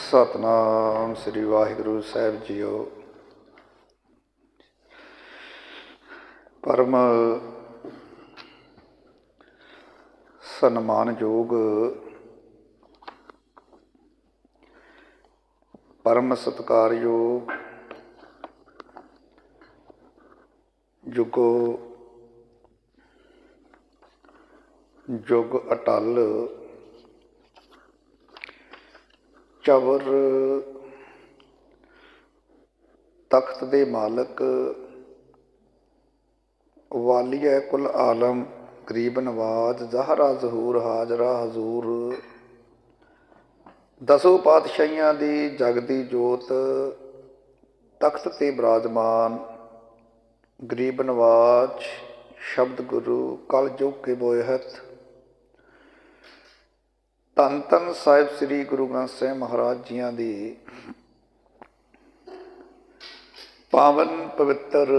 सतनाम श्री वाहिगुरु साहिब जीओ। परम सन्मानयोग परम सत्कारयोग जुगो जुग अटल चवर तख्त दे मालक वालिया कुल आलम गरीब नवाज जहरा जहूर हाजरा हजूर दसों पातशाहियां दी जगदी जोत तख्त ते विराजमान गरीब नवाज शब्द गुरु कल जुग के बोयहत धन धन साहिब श्री गुरु ग्रंथ साहिब महाराज जियां दी पावन पवित्र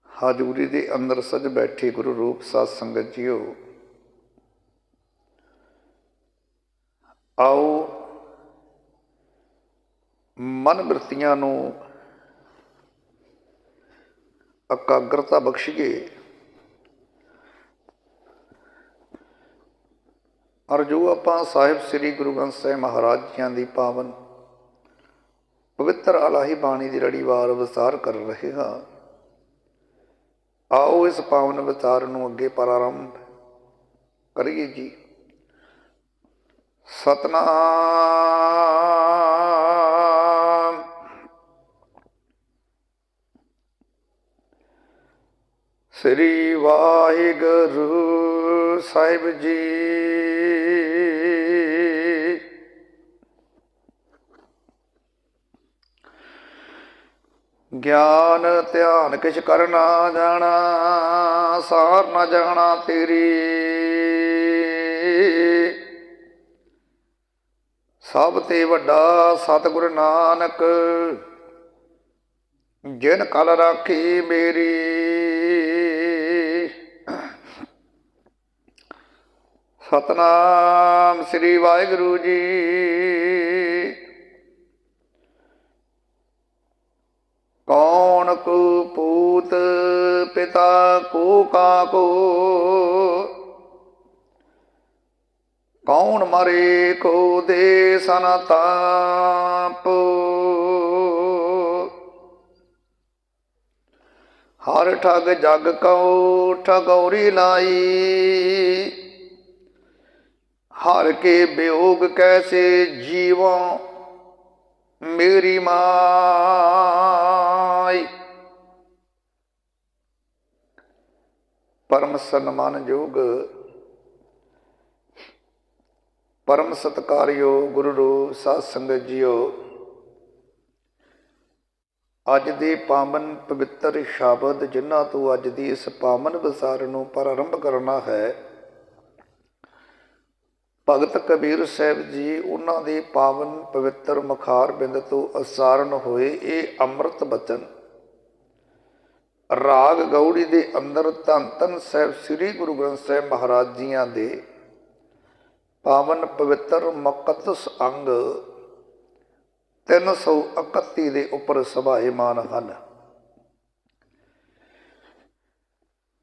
हाजूरी दे अंदर सज बैठे गुरु रूप साध संगत जीओ। आओ मन बिरतियां नूं एकाग्रता बख्शीए और जो आपां साहिब श्री गुरु ग्रंथ साहिब महाराज जियां दी पावन पवित्र अलाही बाणी की लड़ीवार विचार कर रहे हाँ। आओ इस पावन विचार नूं अगे प्रारंभ करिए जी। सतनाम श्री वाहिगुरु साहिब जी। ज्ञान ध्यान किछ कर ना जाना सार ना जाना तेरी सब ते वड्डा सतगुरु नानक जिन कल राखी मेरी। सतनाम श्री वाहिगुरु जी। कौन को पूत पिता को काको कौन मरे को दे सनताप। हर ठग जग को ठगौरी लाई हर के वियोग कैसे जीवों मेरी माई। परम सन्मान योग परम सत्कारयोग गुरु रूप साध संगत जीओ। अज दे पावन पवित्र शब्द जिन्हां तो अज दी इस पावन विचार नूं प्रारंभ करना है। भगत कबीर साहिब जी उन्हां दे पावन पवित्र मुखार बिंद तो उचारण होए ये अमृत बचन राग गौड़ी दे अंदर धन धन साहिब श्री गुरु ग्रंथ साहिब महाराज जियां दे पावन पवित्र मुकद्दस अंग 331 दे उपर सभाएमान हैं।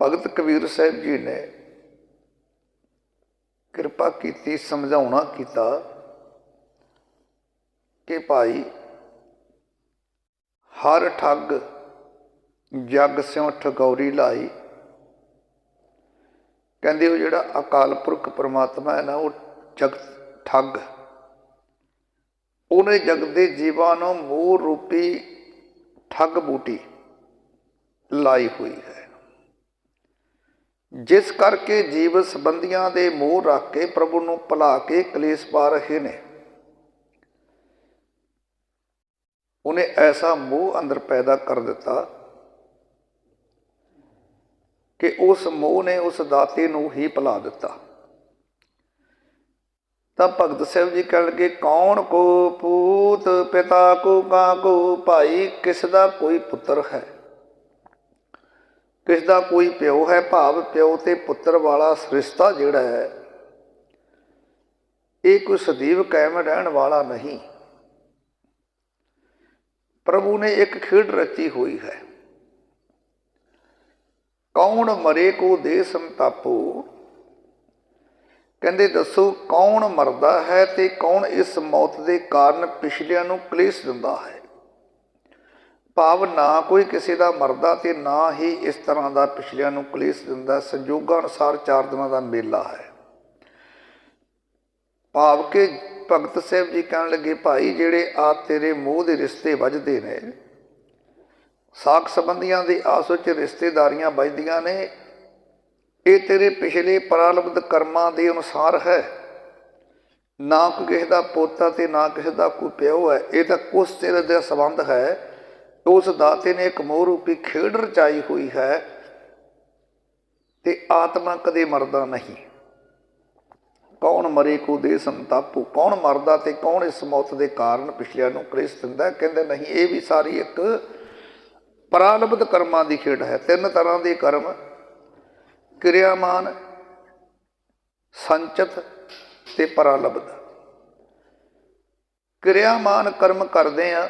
भगत कबीर साहिब जी ने कृपा की समझाउणा किया कि भाई हर ठग जग स्यों ठगौरी लाई। कहते वो जिहड़ा अकाल पुरख परमात्मा है ना वो जग ठग उन्हें जग दे जीवां नूं मोह रूपी ठग बूटी लाई हुई है। जिस करके जीव संबंधियां दे मोह रख के प्रभु नूं भुला के कलेश पा रहे ने। उन्हें ऐसा मोह अंदर पैदा कर दिता कि उस मोह ने उस दाते नूं ही भुला दिता। तब भगत साहिब जी कह लगे कौन को पूत पिता को काको भाई किस दा कोई पुत्र है किस दा कोई प्यो है, भाव प्यो ते पुत्र वाला रिश्ता जिहड़ा है ये कोई सदैव कायम रहन वाला नहीं। प्रभु ने एक खेड रची हुई है। कौन मरे को दे संतापो, कहते दसो कौन मरदा है ते कौन इस मौत के कारण पिछलियां नूं कलेश दिंदा है। भाव ना कोई किसी का मरदा ते ना ही इस तरह का पिछलियां नूं कलेश दिंदा। संजोगां अनुसार 4 दिनों का मेला है। भाव के भगत साहब जी कहन लगे, भाई जिहड़े आ तेरे मूँह के रिश्ते वजदे ने, साख संबंधियां दी आपस विच रिश्तेदारियां वजदियां ने, ये तेरे पिछले प्रारब्ध कर्मां के अनुसार है। ना कोई किसी का पोता ते ना किसी का कोई प्यो है, ये तो कुछ तेरे दे संबंध है। उस दाते ने एक मोह रूपी खेड रचाई हुई है ते आत्मा कदे मरदा नहीं। कौन मरे को दे संतापो, कौन मरदा ते कौन इस मौत के कारण पिछलियां नूं कलेश दिंदा। कहते नहीं, ये भी सारी एक प्रारब्ध कर्मां की खेड है। 3 तरह के कर्म, क्रियामान, संचित ते प्रारब्ध। क्रियामान कर्म करते हैं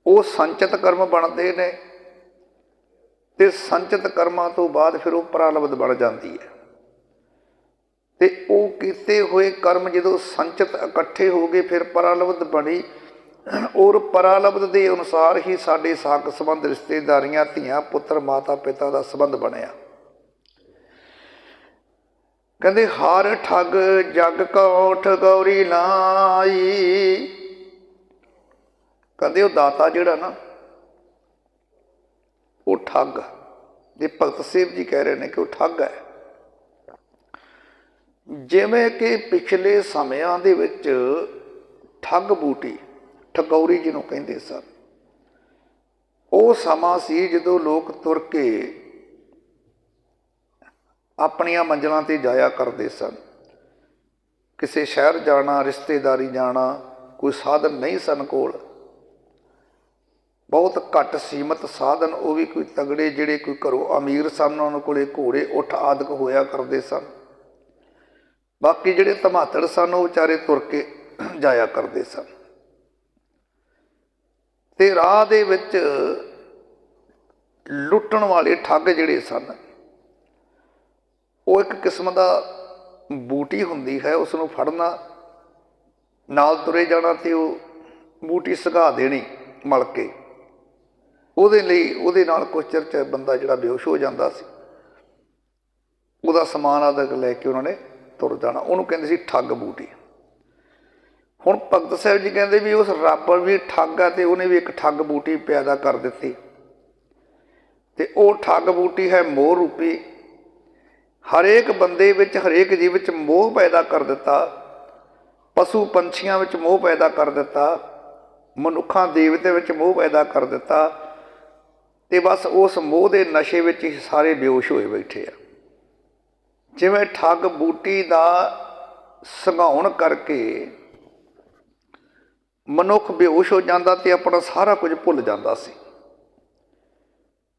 वो संचित कर्म बनते हैं ते संचित कर्मां तो बाद फिर वो प्रारब्ध बन जाती है। ते वो कीते हुए कर्म जो संचित इकट्ठे हो गए फिर प्रारब्ध बनी, और प्रारब्ध के अनुसार ही साडे साक संबंध रिश्तेदारियां धियां पुत्र माता पिता का संबंध बनया। कहते हर ठग जग कोठ गौरी लाई। कहते वो दाता जिहड़ा ना वो ठग, जे भगत सेव जी कह रहे हैं कि वो ठग है। जिवें कि पिछले समयां दे विच ठग बूटी, ठगौरी जिन्हों कहते सन, वो समा सी जदों लोग तुर के अपनियां मंजिलां ते जाया करते सन। किसी शहर जाना, रिश्तेदारी जाना, कोई साधन नहीं सन कोल, बहुत घट सीमित साधन, वो भी कोई तगड़े जिहड़े कोई घरों अमीर सन उन्होंने कोले घोड़े उठ आदक होया करते सन। बाकी जिहड़े धमातड़ सन वो बेचारे तुर के जाया करते सन। ते राह दे विच लुट्टण वाले ठग जिहड़े सन, वो एक किस्म का बूटी हुंदी है, उसनूं फड़ना, नाल तुरे जाना ते वो बूटी सघा देनी मल के, ਉਹਦੇ ਲਈ ਉਹਦੇ ਨਾਲ ਕੁਝ ਚਿਰ 'ਚ ਬੰਦਾ ਜਿਹੜਾ ਬੇਹੋਸ਼ ਹੋ ਜਾਂਦਾ ਸੀ, ਉਹਦਾ ਸਮਾਨ ਆਦਿ ਲੈ ਕੇ ਉਹਨਾਂ ਨੇ ਤੁਰ ਜਾਣਾ। ਉਹਨੂੰ ਕਹਿੰਦੇ ਸੀ ਠੱਗ ਬੂਟੀ। ਹੁਣ ਭਗਤ ਸਾਹਿਬ ਜੀ ਕਹਿੰਦੇ ਵੀ ਉਸ ਰੱਬ ਵੀ ਠੱਗ ਆ ਤੇ ਉਹਨੇ ਵੀ ਇੱਕ ਠੱਗ ਬੂਟੀ ਪੈਦਾ ਕਰ ਦਿੱਤੀ, ਤੇ ਉਹ ਠੱਗ ਬੂਟੀ ਹੈ ਮੋਹ ਰੂਪੀ। ਹਰੇਕ ਬੰਦੇ ਵਿੱਚ, ਹਰੇਕ ਜੀਵ ਵਿੱਚ ਮੋਹ ਪੈਦਾ ਕਰ ਦਿੱਤਾ। ਪਸ਼ੂ ਪੰਛੀਆਂ ਵਿੱਚ ਮੋਹ ਪੈਦਾ ਕਰ ਦਿੱਤਾ, ਮਨੁੱਖਾਂ ਦੇਵਤੇ ਵਿੱਚ ਮੋਹ ਪੈਦਾ ਕਰ ਦਿੱਤਾ, ਤੇ ਬਸ ਉਸ ਮੋਹ ਦੇ ਨਸ਼ੇ ਵਿੱਚ ਹੀ ਸਾਰੇ ਬੇਹੋਸ਼ ਹੋਏ ਬੈਠੇ ਆ। ਜਿਵੇਂ ਠੱਗ ਬੂਟੀ ਦਾ ਸੰਘਾਉਣ ਕਰਕੇ ਮਨੁੱਖ ਬੇਹੋਸ਼ ਹੋ ਜਾਂਦਾ ਤੇ ਆਪਣਾ ਸਾਰਾ ਕੁਝ ਭੁੱਲ ਜਾਂਦਾ ਸੀ।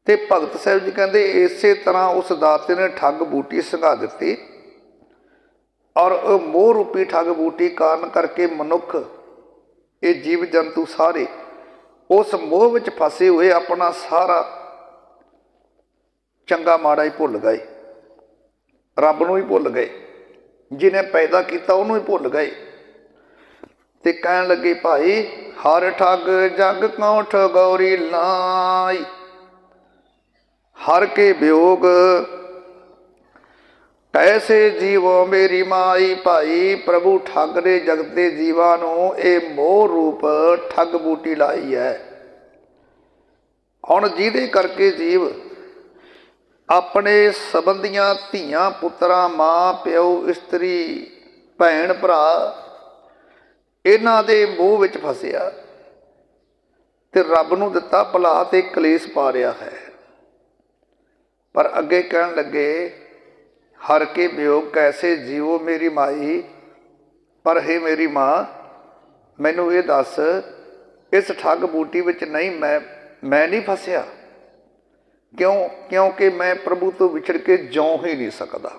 ਤੇ ਭਗਤ ਸਾਹਿਬ ਜੀ ਕਹਿੰਦੇ ਇਸੇ ਤਰ੍ਹਾਂ ਉਸ ਦਾਤੇ ਨੇ ਠੱਗ ਬੂਟੀ ਸੰਘਾ ਦਿੱਤੀ, ਔਰ ਉਹ ਮੋਹ ਰੂਪੀ ਠੱਗ ਬੂਟੀ ਕਾਰਨ ਕਰਕੇ ਮਨੁੱਖ, ਇਹ ਜੀਵ ਜੰਤੂ ਸਾਰੇ उस मोह विच फसे हुए अपना सारा चंगा माड़ा ही भुल गए, रब नूं ही भुल गए, जिन्हें पैदा किया उन्होंने ही भुल गए। ते कहन लगे भाई हर ठग जग कोठ गौरी लाई, हर के वियोग कैसे जीवो मेरी माई। भाई प्रभु ठग ने जगते जीवां नूं ये मोह रूप ठग बूटी लाई है। हुण जिहदे करके जीव अपने संबंधियां धियां पुत्रां मां प्यो इस्त्री भैन भरा इन्हां दे मोह विच फसिया ते रब नूं दिता भुला ते कलेश पा रिहा है। पर अगे कहण लगे हर के वियोग कैसे जीवो मेरी माई। पर हे मेरी माँ मैनू ये दस, इस ठग बूटी विच नहीं मैं नहीं फसिया, क्यों? क्योंकि मैं प्रभु तो विछड़ के जिਉਂ ही नहीं सकदा।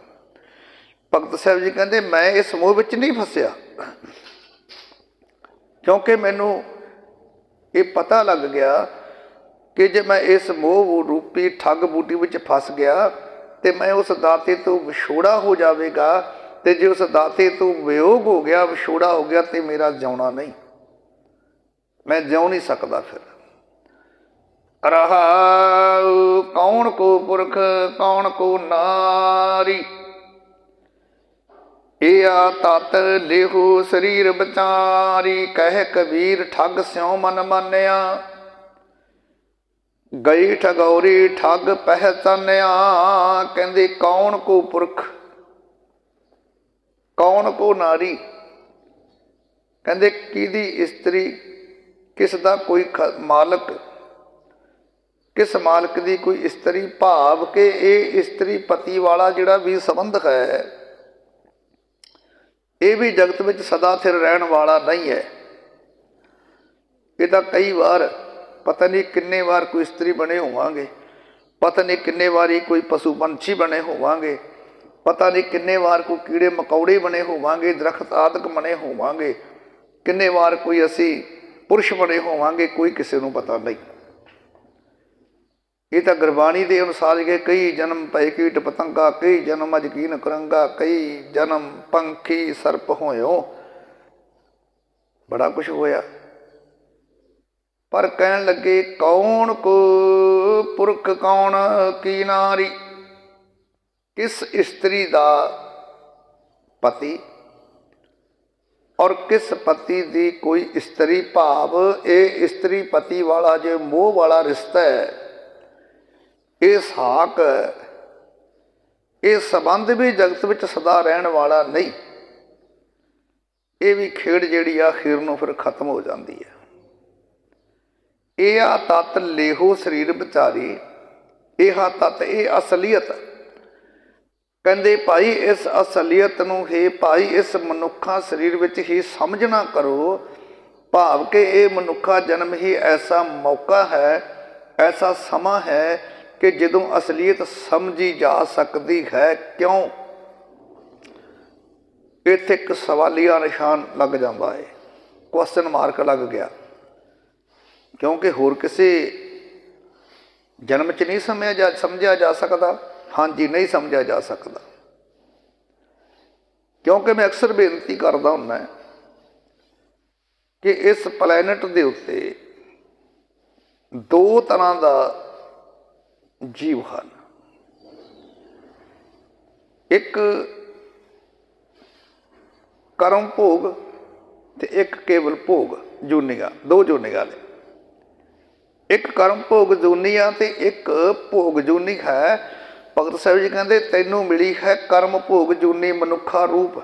भगत साहब जी कहते मैं इस मोह विच नहीं फसिया, क्योंकि मैनू ये पता लग गया कि जे मैं इस मोह रूपी ठग बूटी विच फस गया तो मैं उस दाते तो विछोड़ा हो जाएगा, तो जे उस दाते तो वियोग हो गया, विछोड़ा हो गया, तो मेरा जिउना नहीं, मैं जिउ नहीं सकता। फिर रहाऊ कौन को पुरख कौन को नारी, या तत लेहू शरीर बचारी, कह कबीर ठग स्यों मन मानिया, गई ठगौरी ठग पहचानिया। कहते कौन को पुरख कौन को नारी, कहते किदी इस्त्री, किस दा कोई मालक, किस मालक की कोई इस्त्री, भाव के ये इस्त्री पति वाला जिहड़ा भी संबंध है ये भी जगत में सदा स्थिर रहन वाला नहीं है। ये तो कई बार पता नहीं किन्ने बार कोई इस्त्री बने होवांगे, पता नहीं किन्ने बारी कोई पशु पंछी बने होवांगे, पता नहीं किन्ने बार कोई कीड़े मकौड़े बने होवांगे, दरख्त आदक बने होवांगे, किन्ने बार कोई असी पुरुष बने होवांगे, कोई किसी को पता नहीं। ये तो गुरबाणी के अनुसार के कई जन्म पै कीट पतंगा, कई जन्म अजकीन करंगा, कई जन्म पंखी सर्प होयो, बड़ा कुछ होया। पर कहन लगे कौन को पुरख कौन की नारी, किस स्त्री दा पति और किस पति दी कोई स्त्री, भाव ये स्त्री पति वाला जो मोह वाला रिश्ता है, ये साक ये संबंध भी जगत में सदा रहन वाला नहीं, ये भी खेड़ जिहड़ी आखिर नूं फिर खत्म हो जाती है। यह तत्त लेहो शरीर विचारी, यह तत्त ये असलीयत, कहते भाई इस असलीयत नूं हे भाई इस मनुखा शरीर विच ही समझना करो, भाव के ये मनुखा जन्म ही ऐसा मौका है, ऐसा समा है कि जदों असलीयत समझी जा सकती है। क्यों? इत्थे एक सवालिया निशान लग जाता है, क्वेश्चन मार्क लग गया, क्योंकि होर किसी जन्म च नहीं समझा जा सकता। हाँ जी, नहीं समझा जा सकता, क्योंकि मैं अक्सर बेनती करता हुन्ना कि इस प्लैनेट के उत्ते दो तरह का जीव हैं, एक कर्म भोग ते एक केवल भोग जूनिया, दो जूनिया ने, एक कर्म भोग जूनिया ते एक भोग जूनी है। भगत साहब जी कहते तैनू मिली है कर्म भोग जूनी मनुखा रूप,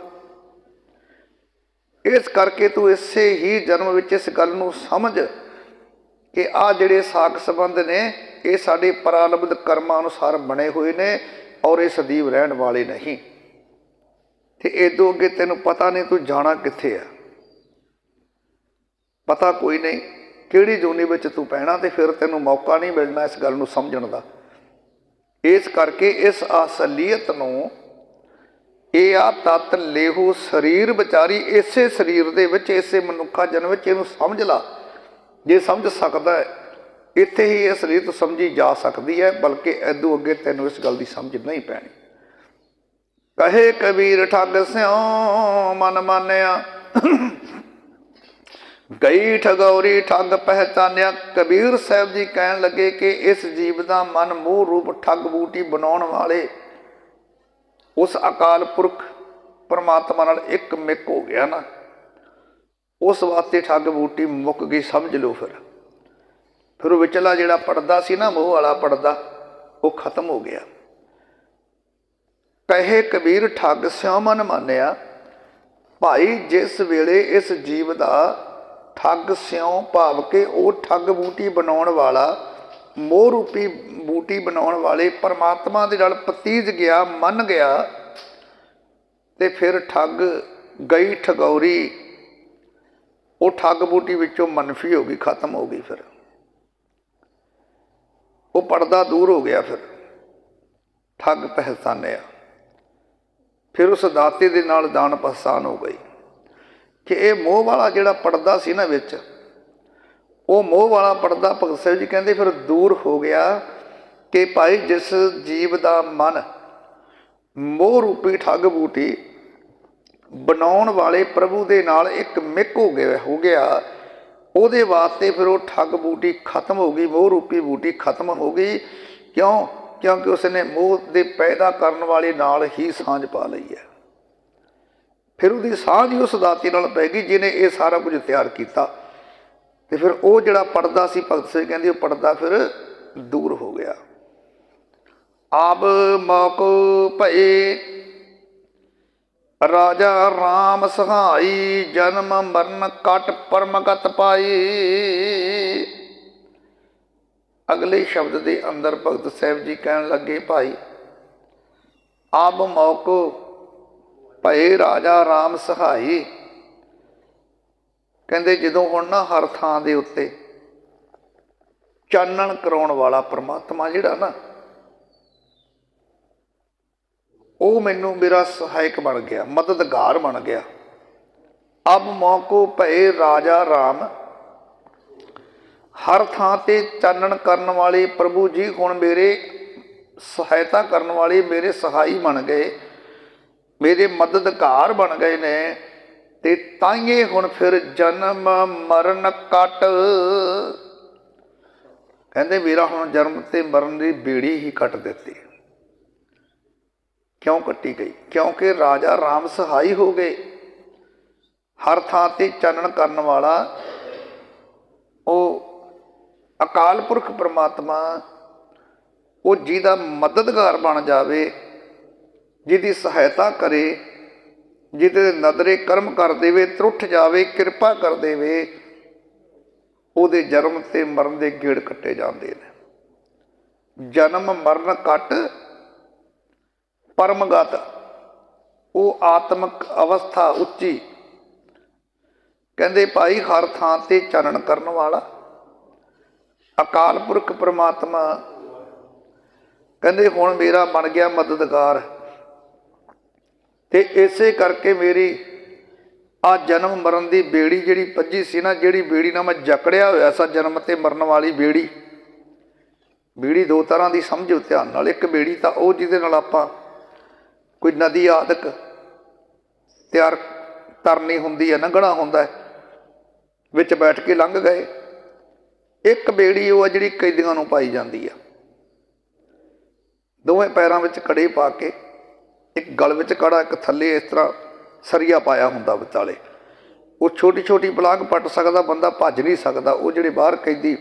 इस करके तू इसे ही जन्म विच इस गल नूं समझ कि आ जिहड़े साक संबंध ने ये साडे प्रारब्ध कर्मां अनुसार बने हुए ने और ये सदैव रहन वाले नहीं। ते इदों अगे तैनूं पता नहीं तू जाना कित्थे है, पता कोई नहीं किहड़ी जूनी विच तू पैना, ते फिर तैनूं मौका नहीं मिलना इस गल नूं समझण दा। इस करके इस असलीयत नूं ये आ तत्त लेहू शरीर विचारी, इसे शरीर दे विच इसे मनुखा जन्म विच इहनूं समझ ला, जे समझ सकदा है इत्थे ही असलीयत समझी जा सकती है, बल्कि इदों अगे तैनूं इस गल की समझ नहीं पैनी। कहे कबीर ठग स्यों मन मानिया, गई ठगौरी ठग पहचानिया। कबीर साहब जी कहन लगे कि इस जीव का मन मोह रूप ठग बूटी बनाने वाले उस अकाल पुरख परमात्मा नाल एक मिक हो गया ना, उस वास्ते ठग बूटी मुक गई, समझ लो। फिर विचला जिहड़ा पड़दा सी ना, मोह वाला पड़दा, वो खत्म हो गया। कहे कबीर ठग स्यों मन मानिया, भाई जिस वेले इस जीव का ठग स्यों भाव के वो ठग बूटी बनाने वाला, मोह रूपी बूटी बनाने वाले परमात्मा दे नाल पतीज गया, मन गया, ते फिर ठग गई ठगौरी, वो ठग बूटी विचों मनफी हो गई, खत्म हो गई। फिर ਉਹ ਪਰਦਾ ਦੂਰ ਹੋ ਗਿਆ। ਫਿਰ ਠੱਗ ਪਹਿਚਾਨਿਆ। ਫਿਰ ਉਸ ਦਾਤੇ ਦੇ ਨਾਲ ਜਾਣ ਪਛਾਣ ਹੋ ਗਈ ਕਿ ਇਹ ਮੋਹ ਵਾਲਾ ਜਿਹੜਾ ਪਰਦਾ ਸੀ ਨਾ ਵਿੱਚ, ਉਹ ਮੋਹ ਵਾਲਾ ਪਰਦਾ ਭਗਤ ਸਾਹਿਬ ਜੀ ਕਹਿੰਦੇ ਫਿਰ ਦੂਰ ਹੋ ਗਿਆ ਕਿ ਭਾਈ ਜਿਸ ਜੀਵ ਦਾ ਮਨ ਮੋਹ ਰੂਪੀ ਠੱਗ ਬੂਟੀ ਬਣਾਉਣ ਵਾਲੇ ਪ੍ਰਭੂ ਦੇ ਨਾਲ ਇੱਕ ਮਿਕ ਹੋ ਗਿਆ ਉਹਦੇ ਵਾਸਤੇ ਫਿਰ ਉਹ ਠੱਗ ਬੂਟੀ ਖਤਮ ਹੋ ਗਈ, ਮੋਹ ਰੂਪੀ ਬੂਟੀ ਖਤਮ ਹੋ ਗਈ। ਕਿਉਂ? ਕਿਉਂਕਿ ਉਸਨੇ ਮੋਹ ਦੇ ਪੈਦਾ ਕਰਨ ਵਾਲੇ ਨਾਲ ਹੀ ਸਾਂਝ ਪਾ ਲਈ ਹੈ। ਫਿਰ ਉਹਦੀ ਸਾਂਝ ਹੀ ਉਸ ਦਾਤੇ ਨਾਲ ਪੈ ਗਈ ਜਿਹਨੇ ਇਹ ਸਾਰਾ ਕੁਝ ਤਿਆਰ ਕੀਤਾ। ਤੇ ਫਿਰ ਉਹ ਜਿਹੜਾ ਪਰਦਾ ਸੀ, ਭਗਤ ਸਿੰਘ ਕਹਿੰਦੇ ਉਹ ਪਰਦਾ ਫਿਰ ਦੂਰ ਹੋ ਗਿਆ। ਆਬ ਮੌਕ ਭਏ ਰਾਜਾ ਰਾਮ ਸਹਾਈ, ਜਨਮ ਮਰਨ ਕਟ ਪਰਮਗਤ ਪਾਈ। ਅਗਲੇ ਸ਼ਬਦ ਦੇ ਅੰਦਰ ਭਗਤ ਸਾਹਿਬ ਜੀ ਕਹਿਣ ਲੱਗੇ, ਭਾਈ ਆਬ ਮੌਕ ਭਏ ਰਾਜਾ ਰਾਮ ਸਹਾਈ। ਕਹਿੰਦੇ ਜਦੋਂ ਹੁਣ ਨਾ ਹਰ ਥਾਂ ਦੇ ਉੱਤੇ ਚਾਨਣ ਕਰਾਉਣ ਵਾਲਾ ਪਰਮਾਤਮਾ ਜਿਹੜਾ ਨਾ, ਉਹ ਮੈਨੂੰ ਮੇਰਾ ਸਹਾਇਕ ਬਣ ਗਿਆ, ਮਦਦਗਾਰ ਬਣ ਗਿਆ। ਅਬ ਮੌਕੋ ਭਏ ਰਾਜਾ ਰਾਮ, ਹਰ ਥਾਂ ਤੇ ਚਾਨਣ ਕਰਨ ਵਾਲੇ ਪ੍ਰਭੂ ਜੀ ਹੁਣ ਮੇਰੇ ਸਹਾਇਤਾ ਕਰਨ ਵਾਲੇ ਮੇਰੇ ਸਹਾਈ ਬਣ ਗਏ, ਮੇਰੇ ਮਦਦਗਾਰ ਬਣ ਗਏ ਨੇ। ਤੇ ਤਾਈਏ ਹੁਣ ਫਿਰ ਜਨਮ ਮਰਨ ਕੱਟ, ਕਹਿੰਦੇ ਮੇਰਾ ਹੁਣ ਜਨਮ ਤੇ ਮਰਨ ਦੀ ਬੇੜੀ ਹੀ ਕੱਟ ਦਿੱਤੀ। ਕਿਉਂ ਕੱਟੀ ਗਈ? ਕਿਉਂਕਿ ਰਾਜਾ ਰਾਮ ਸਹਾਈ ਹੋ ਗਏ। ਹਰ ਥਾਂ ਤੇ ਚਾਨਣ ਕਰਨ ਵਾਲਾ ਉਹ ਅਕਾਲ ਪੁਰਖ ਪਰਮਾਤਮਾ, ਉਹ ਜਿਹਦਾ ਮਦਦਗਾਰ ਬਣ ਜਾਵੇ, ਜਿਹਦੀ ਸਹਾਇਤਾ ਕਰੇ, ਜਿਹਦੇ ਨਦਰੇ ਕਰਮ ਕਰ ਦੇਵੇ, ਤਰੁੱਠ ਜਾਵੇ, ਕਿਰਪਾ ਕਰ ਦੇਵੇ, ਉਹਦੇ ਜਨਮ ਤੇ ਮਰਨ ਦੇ ਗੇੜ ਕੱਟੇ ਜਾਂਦੇ ਨੇ। ਜਨਮ ਮਰਨ ਕੱਟ ਪਰਮਗਤ, ਉਹ ਆਤਮਿਕ ਅਵਸਥਾ ਉੱਚੀ। ਕਹਿੰਦੇ ਭਾਈ ਹਰ ਥਾਂ ਤੇ ਚਾਨਣ ਕਰਨ ਵਾਲਾ ਅਕਾਲ ਪੁਰਖ ਪਰਮਾਤਮਾ, ਕਹਿੰਦੇ ਹੁਣ ਮੇਰਾ ਬਣ ਗਿਆ ਮਦਦਗਾਰ। ਤੇ ਇਸੇ ਕਰਕੇ ਮੇਰੀ ਆ ਜਨਮ ਮਰਨ ਦੀ ਬੇੜੀ ਜਿਹੜੀ ਭੱਜੀ ਸੀ ਨਾ, ਜਿਹੜੀ ਬੇੜੀ ਨਾਲ ਮੈਂ ਜਕੜਿਆ ਹੋਇਆ ਸੀ, ਜਨਮ ਤੇ ਮਰਨ ਵਾਲੀ ਬੇੜੀ। ਬੇੜੀ ਦੋ ਤਰ੍ਹਾਂ ਦੀ ਸਮਝੋ ਧਿਆਨ ਨਾਲ। ਇੱਕ ਬੇੜੀ ਤਾਂ ਉਹ ਜਿਹਦੇ ਨਾਲ ਆਪਾਂ ਕੋਈ ਨਦੀ ਆਦਿਕ ਤਿਆਰ ਕਰਨੀ ਹੁੰਦੀ ਹੈ, ਲੰਘਣਾ ਹੁੰਦਾ ਹੈ, ਵਿੱਚ ਬੈਠ ਕੇ ਲੰਘ ਗਏ। ਇੱਕ ਬੇੜੀ ਉਹ ਆ ਜਿਹੜੀ ਕੈਦੀਆਂ ਨੂੰ ਪਾਈ ਜਾਂਦੀ ਆ, ਦੋਵੇਂ ਪੈਰਾਂ ਵਿੱਚ ਕੜੇ ਪਾ ਕੇ, ਇੱਕ ਗਲ ਵਿੱਚ ਕੜਾ, ਇੱਕ ਥੱਲੇ ਇਸ ਤਰ੍ਹਾਂ ਸਰੀਆ ਪਾਇਆ ਹੁੰਦਾ ਵਿਚਾਲੇ। ਉਹ ਛੋਟੀ ਛੋਟੀ ਪਲਾਂਘ ਪੱਟ ਸਕਦਾ ਬੰਦਾ, ਭੱਜ ਨਹੀਂ ਸਕਦਾ। ਉਹ ਜਿਹੜੇ ਬਾਹਰ ਕੈਦੀ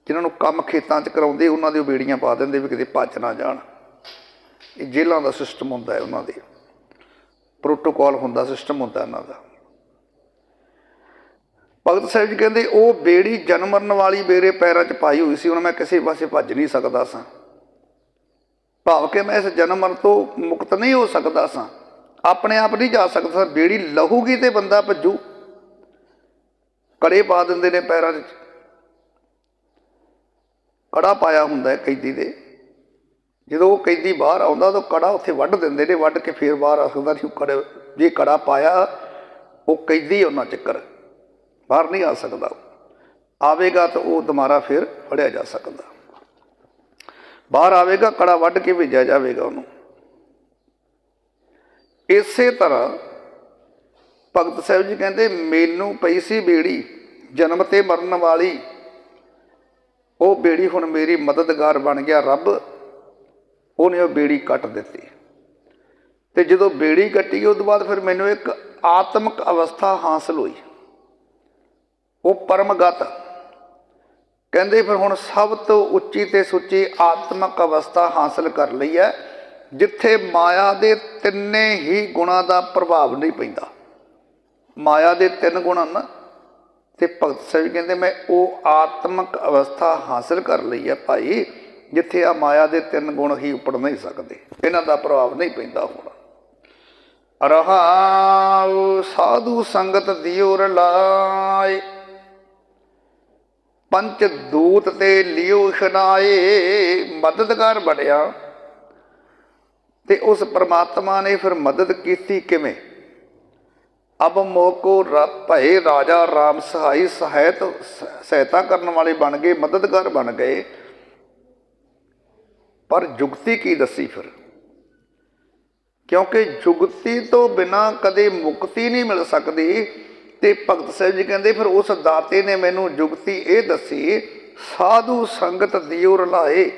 ਜਿਨ੍ਹਾਂ ਨੂੰ ਕੰਮ ਖੇਤਾਂ 'ਚ ਕਰਾਉਂਦੇ, ਉਹਨਾਂ ਦੇ ਉਹ ਬੇੜੀਆਂ ਪਾ ਦਿੰਦੇ ਵੀ ਕਿਤੇ ਭੱਜ ਨਾ ਜਾਣ। ਇਹ ਜੇਲ੍ਹਾਂ ਦਾ ਸਿਸਟਮ ਹੁੰਦਾ ਹੈ, ਉਹਨਾਂ ਦੇ ਪ੍ਰੋਟੋਕੋਲ ਹੁੰਦਾ, ਸਿਸਟਮ ਹੁੰਦਾ ਇਹਨਾਂ ਦਾ। ਭਗਤ ਸਾਹਿਬ ਜੀ ਕਹਿੰਦੇ ਉਹ ਬੇੜੀ ਜਨਮ ਮਰਨ ਵਾਲੀ ਮੇਰੇ ਪੈਰਾਂ 'ਚ ਪਾਈ ਹੋਈ ਸੀ, ਹੁਣ ਮੈਂ ਕਿਸੇ ਪਾਸੇ ਭੱਜ ਨਹੀਂ ਸਕਦਾ ਸਾਂ। ਭਾਵ ਕਿ ਮੈਂ ਇਸ ਜਨਮ ਮਰਨ ਤੋਂ ਮੁਕਤ ਨਹੀਂ ਹੋ ਸਕਦਾ ਸਾਂ, ਆਪਣੇ ਆਪ ਨਹੀਂ ਜਾ ਸਕਦਾ। ਬੇੜੀ ਲਹੂਗੀ ਤੇ ਬੰਦਾ ਭੱਜੂ। ਕੜੇ ਪਾ ਦਿੰਦੇ ਨੇ ਪੈਰਾਂ 'ਚ, ਕੜਾ ਪਾਇਆ ਹੁੰਦਾ ਹੈ ਕੈਦੀ ਦੇ। ਜਦੋਂ ਉਹ ਕੈਦੀ ਬਾਹਰ ਆਉਂਦਾ ਤਾਂ ਕੜਾ ਉੱਥੇ ਵੱਢ ਦਿੰਦੇ ਨੇ, ਵੱਢ ਕੇ ਫਿਰ ਬਾਹਰ ਆ ਸਕਦਾ ਨਹੀਂ। ਕੜੇ ਜੇ ਕੜਾ ਪਾਇਆ ਉਹ ਕੈਦੀ ਉਹਨਾਂ ਚੱਕਰ ਬਾਹਰ ਨਹੀਂ ਆ ਸਕਦਾ। ਆਵੇਗਾ ਤਾਂ ਉਹ ਦੁਬਾਰਾ ਫਿਰ ਫੜਿਆ ਜਾ ਸਕਦਾ। ਬਾਹਰ ਆਵੇਗਾ, ਕੜਾ ਵੱਢ ਕੇ ਭੇਜਿਆ ਜਾਵੇਗਾ ਉਹਨੂੰ। ਇਸੇ ਤਰ੍ਹਾਂ ਭਗਤ ਸਾਹਿਬ ਜੀ ਕਹਿੰਦੇ ਮੈਨੂੰ ਪਈ ਸੀ ਬੇੜੀ ਜਨਮ ਤੇ ਮਰਨ ਵਾਲੀ, ਉਹ ਬੇੜੀ ਹੁਣ ਮੇਰੀ ਮਦਦਗਾਰ ਬਣ ਗਿਆ ਰੱਬ। ਉਹਨੇ ਉਹ ਬੇੜੀ ਕੱਟ ਦਿੱਤੀ। ਤੇ ਜਦੋਂ ਬੇੜੀ ਕੱਟੀ ਉਸ ਤੋਂ ਬਾਅਦ ਫਿਰ ਮੈਨੂੰ ਇੱਕ ਆਤਮਿਕ ਅਵਸਥਾ ਹਾਸਲ ਹੋਈ, ਉਹ ਪਰਮਗਤ। ਕਹਿੰਦੇ ਫਿਰ ਹੁਣ ਸਭ ਤੋਂ ਉੱਚੀ ਤੇ ਸੁੱਚੀ ਆਤਮਿਕ ਅਵਸਥਾ ਹਾਸਲ ਕਰ ਲਈ ਹੈ, ਜਿੱਥੇ ਮਾਇਆ ਦੇ ਤਿੰਨੇ ਹੀ ਗੁਣਾਂ ਦਾ ਪ੍ਰਭਾਵ ਨਹੀਂ ਪੈਂਦਾ। ਮਾਇਆ ਦੇ ਤਿੰਨ ਗੁਣ ਹਨ, ਤੇ ਭਗਤ ਸਾਹਿਬ ਕਹਿੰਦੇ ਮੈਂ ਉਹ ਆਤਮਿਕ ਅਵਸਥਾ ਹਾਸਲ ਕਰ ਲਈ ਹੈ ਭਾਈ, ਜਿੱਥੇ ਆ ਮਾਇਆ ਦੇ ਤਿੰਨ ਗੁਣ ਹੀ ਉੱਪੜ ਨਹੀਂ ਸਕਦੇ, ਇਹਨਾਂ ਦਾ ਪ੍ਰਭਾਵ ਨਹੀਂ ਪੈਂਦਾ। ਹੁਣ ਰਹਾਉ ਸਾਧੂ ਸੰਗਤ ਦਿਓ ਰਲਾਏ, ਪੰਚ ਦੂਤ ਤੇ ਲਿਓ ਛਡਾਏ, ਮਦਦਗਾਰ ਬਣਿਆ। ਤੇ ਉਸ ਪਰਮਾਤਮਾ ਨੇ ਫਿਰ ਮਦਦ ਕੀਤੀ ਕਿਵੇਂ? ਅਬ ਮੋਕੋ ਭਏ ਰਾਜਾ ਰਾਮ ਸਹਾਈ, ਸਹਾਇਤਾ ਕਰਨ ਵਾਲੇ ਬਣ ਗਏ, ਮਦਦਗਾਰ ਬਣ ਗਏ। ਪਰ ਜੁਗਤੀ ਕੀ ਦੱਸੀ ਫਿਰ? ਕਿਉਂਕਿ ਜੁਗਤੀ ਤੋਂ ਬਿਨਾਂ ਕਦੇ ਮੁਕਤੀ ਨਹੀਂ ਮਿਲ ਸਕਦੀ। ਤੇ ਭਗਤ ਸਾਹਿਬ ਜੀ ਕਹਿੰਦੇ ਫਿਰ ਉਸ ਦਾਤੇ ਨੇ ਮੈਨੂੰ ਜੁਗਤੀ ਇਹ ਦੱਸੀ, ਸਾਧੂ ਸੰਗਤ ਦਿਓ ਰਲਾਏ,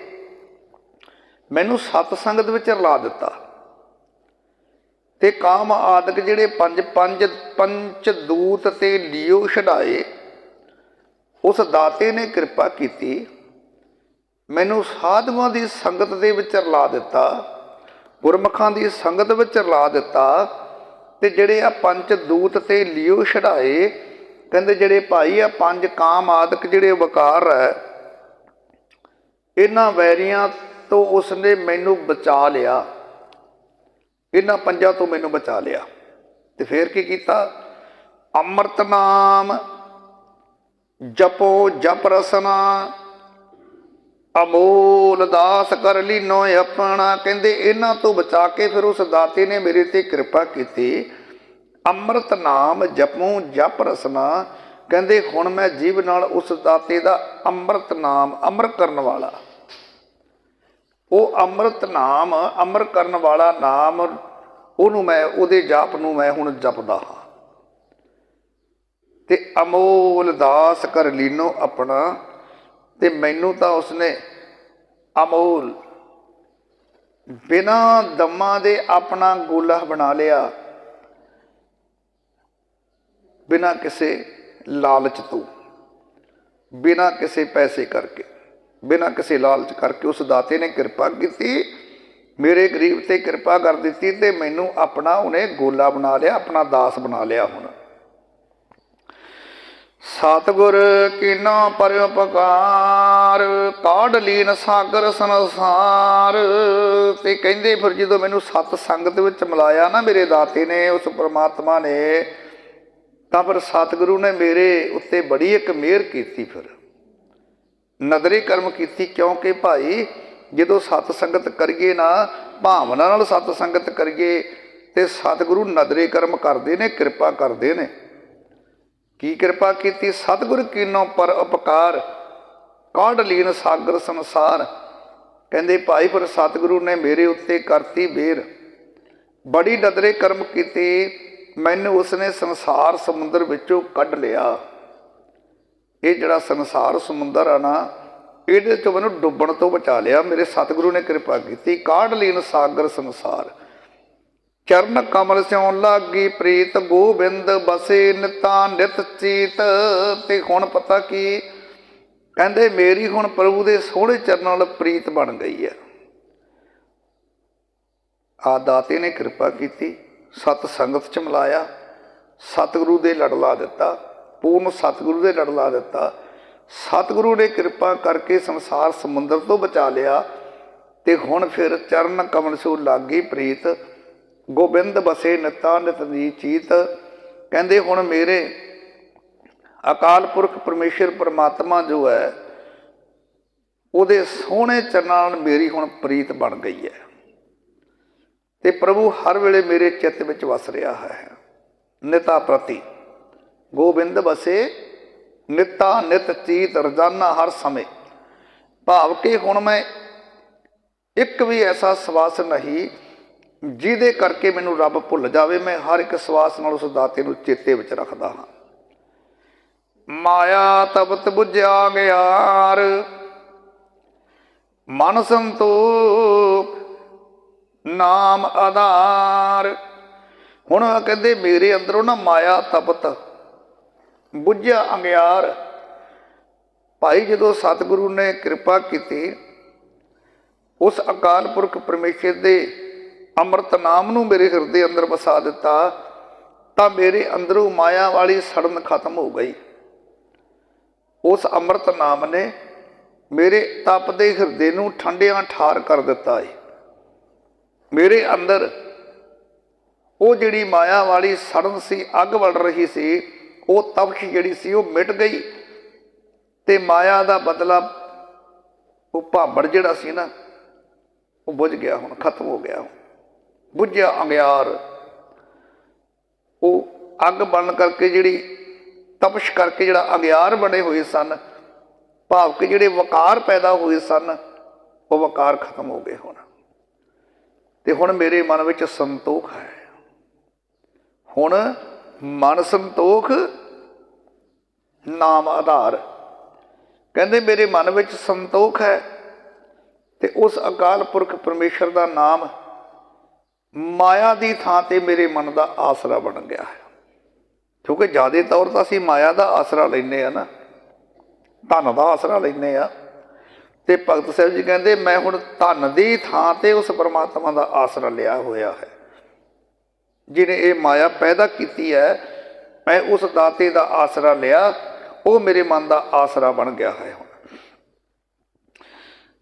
ਮੈਨੂੰ ਸਤ ਸੰਗਤ ਵਿੱਚ ਰਲਾ ਦਿੱਤਾ। ਤੇ ਕਾਮ ਆਦਿਕ ਜਿਹੜੇ ਪੰਚ ਦੂਤ ਤੇ ਲਿਓ ਛਡਾਏ, ਉਸ ਦਾਤੇ ਨੇ ਕਿਰਪਾ ਕੀਤੀ, ਮੈਨੂੰ ਸਾਧੂਆਂ ਦੀ ਸੰਗਤ ਦੇ ਵਿੱਚ ਰਲਾ ਦਿੱਤਾ, ਗੁਰਮੁਖਾਂ ਦੀ ਸੰਗਤ ਵਿੱਚ ਰਲਾ ਦਿੱਤਾ। ਤੇ ਜਿਹੜੇ ਆ ਪੰਜ ਦੂਤ ਤੇ ਲਿਓ ਛਡਾਏ, ਕਹਿੰਦੇ ਜਿਹੜੇ ਭਾਈ ਆ ਪੰਜ ਕਾਮ ਆਦਿਕ ਜਿਹੜੇ ਵਕਾਰ ਹੈ, ਇਹਨਾਂ ਵੈਰੀਆਂ ਤੋਂ ਉਸਨੇ ਮੈਨੂੰ ਬਚਾ ਲਿਆ, ਇਹਨਾਂ ਪੰਜਾਂ ਤੋਂ ਮੈਨੂੰ ਬਚਾ ਲਿਆ। ਤੇ ਫਿਰ ਕੀ ਕੀਤਾ? ਅੰਮ੍ਰਿਤ ਨਾਮ ਜਪੋ ਜਪ ਰਸਨਾ, ਅਮੋਲ ਦਾਸ ਕਰ ਲੀਨੋ ਆਪਣਾ। ਕਹਿੰਦੇ ਇਹਨਾਂ ਤੋਂ ਬਚਾ ਕੇ ਫਿਰ ਉਸ ਦਾਤੇ ਨੇ ਮੇਰੇ ਤੇ ਕਿਰਪਾ ਕੀਤੀ। ਅੰਮ੍ਰਿਤ ਨਾਮ ਜਪੂੰ ਜਪ ਰਸਨਾ, ਕਹਿੰਦੇ ਹੁਣ ਮੈਂ ਜੀਵ ਨਾਲ ਉਸ ਦਾਤੇ ਦਾ ਅੰਮ੍ਰਿਤ ਨਾਮ, ਅਮਰ ਕਰਨ ਵਾਲਾ, ਉਹ ਅੰਮ੍ਰਿਤ ਨਾਮ, ਅਮਰ ਕਰਨ ਵਾਲਾ ਨਾਮ, ਉਹਨੂੰ ਮੈਂ, ਉਹਦੇ ਜਾਪ ਨੂੰ ਮੈਂ ਹੁਣ ਜਪਦਾ ਹਾਂ। ਤੇ ਅਮੋਲ ਦਾਸ ਕਰ ਲੀਨੋ ਆਪਣਾ, ਤੇ ਮੈਨੂੰ ਤਾਂ ਉਸਨੇ ਅਮੋਲ ਬਿਨਾਂ ਦਮਾਂ ਦੇ ਆਪਣਾ ਗੋਲਾ ਬਣਾ ਲਿਆ, ਬਿਨਾਂ ਕਿਸੇ ਲਾਲਚ ਤੋਂ, ਬਿਨਾਂ ਕਿਸੇ ਪੈਸੇ ਕਰਕੇ, ਬਿਨਾਂ ਕਿਸੇ ਲਾਲਚ ਕਰਕੇ ਉਸ ਦਾਤੇ ਨੇ ਕਿਰਪਾ ਕੀਤੀ, ਮੇਰੇ ਗਰੀਬ ਤੇ ਕਿਰਪਾ ਕਰ ਦਿੱਤੀ। ਤੇ ਮੈਨੂੰ ਆਪਣਾ ਉਹਨੇ ਗੋਲਾ ਬਣਾ ਲਿਆ, ਆਪਣਾ ਦਾਸ ਬਣਾ ਲਿਆ। ਹੁਣ ਸਤਿਗੁਰ ਕੀਨਾ ਪਰਉਪਕਾਰ, ਕਾਢ ਲੀਨ ਸਾਗਰ ਸੰਸਾਰ। ਤੇ ਕਹਿੰਦੇ ਫਿਰ ਜਦੋਂ ਮੈਨੂੰ ਸਤ ਸੰਗਤ ਵਿੱਚ ਮਿਲਾਇਆ ਨਾ ਮੇਰੇ ਦਾਤੇ ਨੇ, ਉਸ ਪਰਮਾਤਮਾ ਨੇ, ਤਾਂ ਫਿਰ ਸਤਿਗੁਰੂ ਨੇ ਮੇਰੇ ਉੱਤੇ ਬੜੀ ਇੱਕ ਮਿਹਰ ਕੀਤੀ, ਫਿਰ ਨਦਰੇ ਕਰਮ ਕੀਤੀ। ਕਿਉਂਕਿ ਭਾਈ ਜਦੋਂ ਸਤ ਸੰਗਤ ਕਰੀਏ ਨਾ, ਭਾਵਨਾ ਨਾਲ ਸਤ ਸੰਗਤ ਕਰੀਏ, ਤੇ ਸਤਿਗੁਰੂ ਨਦਰੇ ਕਰਮ ਕਰਦੇ ਨੇ, ਕਿਰਪਾ ਕਰਦੇ ਨੇ। ਕੀ ਕਿਰਪਾ ਕੀਤੀ? ਸਤਿਗੁਰ ਕੀਨੋ ਪਰ ਉਪਕਾਰ, ਕਾਢ ਲੀਨ ਸਾਗਰ ਸੰਸਾਰ। ਕਹਿੰਦੇ ਭਾਈ ਫਿਰ ਸਤਿਗੁਰੂ ਨੇ ਮੇਰੇ ਉੱਤੇ ਕਰਤੀ ਮਿਹਰ, ਬੜੀ ਨਦਰੇ ਕਰਮ ਕੀਤੀ, ਮੈਨੂੰ ਉਸਨੇ ਸੰਸਾਰ ਸਮੁੰਦਰ ਵਿੱਚੋਂ ਕੱਢ ਲਿਆ। ਇਹ ਜਿਹੜਾ ਸੰਸਾਰ ਸਮੁੰਦਰ ਆ ਨਾ, ਇਹਦੇ 'ਚੋਂ ਮੈਨੂੰ ਡੁੱਬਣ ਤੋਂ ਬਚਾ ਲਿਆ, ਮੇਰੇ ਸਤਿਗੁਰੂ ਨੇ ਕਿਰਪਾ ਕੀਤੀ। ਕਾਢ ਲੀਨ ਸਾਗਰ ਸੰਸਾਰ, ਚਰਨ ਕਮਲ ਸਿਉ ਲਾਗੀ ਪ੍ਰੀਤ, ਗੋਬਿੰਦ ਬਸੇ ਨਿਤਾ ਨਿਤ ਚੀਤ। ਤੇ ਹੁਣ ਪਤਾ ਕੀ ਕਹਿੰਦੇ, ਮੇਰੀ ਹੁਣ ਪ੍ਰਭੂ ਦੇ ਸੋਹਣੇ ਚਰਨਾਂ ਨਾਲ ਪ੍ਰੀਤ ਬਣ ਗਈ ਹੈ। ਆ ਦਾਤੇ ਨੇ ਕਿਰਪਾ ਕੀਤੀ, ਸਤ ਸੰਗਤ 'ਚ ਮਿਲਾਇਆ, ਸਤਿਗੁਰੂ ਦੇ ਲੜ ਲਾ ਦਿੱਤਾ, ਪੂਰਨ ਸਤਿਗੁਰੂ ਦੇ ਲੜ ਲਾ ਦਿੱਤਾ। ਸਤਿਗੁਰੂ ਨੇ ਕਿਰਪਾ ਕਰਕੇ ਸੰਸਾਰ ਸਮੁੰਦਰ ਤੋਂ ਬਚਾ ਲਿਆ। ਤੇ ਹੁਣ ਫਿਰ ਚਰਨ ਕਮਲ ਸਿਉ ਲਾਗੀ ਪ੍ਰੀਤ, ਗੋਬਿੰਦ ਬਸੇ ਨਿਤਾ ਨਿਤ ਦੀ ਚੀਤ। ਕਹਿੰਦੇ ਹੁਣ ਮੇਰੇ ਅਕਾਲ ਪੁਰਖ ਪਰਮੇਸ਼ਰ ਪਰਮਾਤਮਾ ਜੋ ਹੈ, ਉਹਦੇ ਸੋਹਣੇ ਚਰਨਾਂ ਨਾਲ ਮੇਰੀ ਹੁਣ ਪ੍ਰੀਤ ਬਣ ਗਈ ਹੈ। ਤੇ ਪ੍ਰਭੂ ਹਰ ਵੇਲੇ ਮੇਰੇ ਚਿੱਤ ਵਿੱਚ ਵਸ ਰਿਹਾ ਹੈ। ਨਿਤਾ ਪ੍ਰਤੀ ਗੋਬਿੰਦ ਬਸੇ ਨਿਤਾ ਨਿਤ ਚੀਤ, ਰੋਜ਼ਾਨਾ ਹਰ ਸਮੇਂ। ਭਾਵ ਕਿ ਹੁਣ ਮੈਂ ਇੱਕ ਵੀ ਐਸਾ ਸਵਾਸ ਨਹੀਂ ਜਿਹਦੇ ਕਰਕੇ ਮੈਨੂੰ ਰੱਬ ਭੁੱਲ ਜਾਵੇ। ਮੈਂ ਹਰ ਇੱਕ ਸਵਾਸ ਨਾਲ ਉਸ ਦਾਤੇ ਨੂੰ ਚੇਤੇ ਵਿੱਚ ਰੱਖਦਾ ਹਾਂ। ਮਾਇਆ ਤਪਤ ਬੁਝਿਆ ਗਿਆਰ, ਮਨ ਸੰਤੋਖ ਨਾਮ ਆਧਾਰ। ਹੁਣ ਕਹਿੰਦੇ ਮੇਰੇ ਅੰਦਰੋਂ ਨਾ ਮਾਇਆ ਤਪਤ ਬੁਝਿਆ ਅੰਗਿਆਰ। ਭਾਈ ਜਦੋਂ ਸਤਿਗੁਰੂ ਨੇ ਕਿਰਪਾ ਕੀਤੀ, ਉਸ ਅਕਾਲ ਪੁਰਖ ਪਰਮੇਸ਼ਰ ਦੇ ਅੰਮ੍ਰਿਤ ਨਾਮ ਨੂੰ ਮੇਰੇ ਹਿਰਦੇ ਅੰਦਰ ਵਸਾ ਦਿੱਤਾ, ਤਾਂ ਮੇਰੇ ਅੰਦਰੋਂ ਮਾਇਆ ਵਾਲੀ ਸੜਨ ਖਤਮ ਹੋ ਗਈ। ਉਸ ਅੰਮ੍ਰਿਤ ਨਾਮ ਨੇ ਮੇਰੇ ਤਪਦੇ ਹਿਰਦੇ ਨੂੰ ਠੰਡਿਆਂ ਠਾਰ ਕਰ ਦਿੱਤਾ ਹੈ। ਮੇਰੇ ਅੰਦਰ ਉਹ ਜਿਹੜੀ ਮਾਇਆ ਵਾਲੀ ਸੜਨ ਸੀ, ਅੱਗ ਵੜ ਰਹੀ ਸੀ, ਉਹ ਤਪਸ਼ ਜਿਹੜੀ ਸੀ ਉਹ ਮਿਟ ਗਈ। ਤੇ ਮਾਇਆ ਦਾ ਬਦਲਾ ਉਹ ਭਾਂਬੜ ਜਿਹੜਾ ਸੀ ਨਾ ਉਹ ਬੁਝ ਗਿਆ, ਹੁਣ ਖਤਮ ਹੋ ਗਿਆ। ਬੁਝਿਆ ਅੰਗਿਆਰ, ਉਹ ਅੱਗ ਬਣ ਕਰਕੇ ਜਿਹੜੀ ਤਪਸ਼ ਕਰਕੇ ਜਿਹੜਾ ਅੰਗਿਆਰ ਬਣੇ ਹੋਏ ਸਨ, ਭਾਵ ਕਿ ਜਿਹੜੇ ਵਕਾਰ ਪੈਦਾ ਹੋਏ ਸਨ, ਉਹ ਵਕਾਰ ਖਤਮ ਹੋ ਗਏ ਹੁਣ। ਤੇ ਹੁਣ ਮੇਰੇ ਮਨ ਵਿੱਚ ਸੰਤੋਖ ਹੈ। ਹੁਣ ਮਨ ਸੰਤੋਖ ਨਾਮ ਆਧਾਰ। ਕਹਿੰਦੇ ਮੇਰੇ ਮਨ ਵਿੱਚ ਸੰਤੋਖ ਹੈ ਤੇ ਉਸ ਅਕਾਲ ਪੁਰਖ ਪਰਮੇਸ਼ਰ ਦਾ ਨਾਮ ਮਾਇਆ ਦੀ ਥਾਂ ਤੇ ਮੇਰੇ ਮਨ ਦਾ ਆਸਰਾ ਬਣ ਗਿਆ ਹੈ। ਕਿਉਂਕਿ ਜ਼ਿਆਦਾ ਤੌਰ ਤਾਂ ਅਸੀਂ ਮਾਇਆ ਦਾ ਆਸਰਾ ਲੈਂਦੇ ਹਾਂ ਨਾ, ਧਨ ਦਾ ਆਸਰਾ ਲੈਂਦੇ ਹਾਂ। ਤੇ ਭਗਤ ਸਾਹਿਬ ਜੀ ਕਹਿੰਦੇ ਮੈਂ ਹੁਣ ਧਨ ਦੀ ਥਾਂ ਤੇ ਉਸ ਪਰਮਾਤਮਾ ਦਾ ਆਸਰਾ ਲਿਆ ਹੋਇਆ ਹੈ, ਜਿਹਨੇ ਇਹ ਮਾਇਆ ਪੈਦਾ ਕੀਤੀ ਹੈ। ਮੈਂ ਉਸ ਦਾਤੇ ਦਾ ਆਸਰਾ ਲਿਆ, ਉਹ ਮੇਰੇ ਮਨ ਦਾ ਆਸਰਾ ਬਣ ਗਿਆ ਹੈ। ਹੁਣ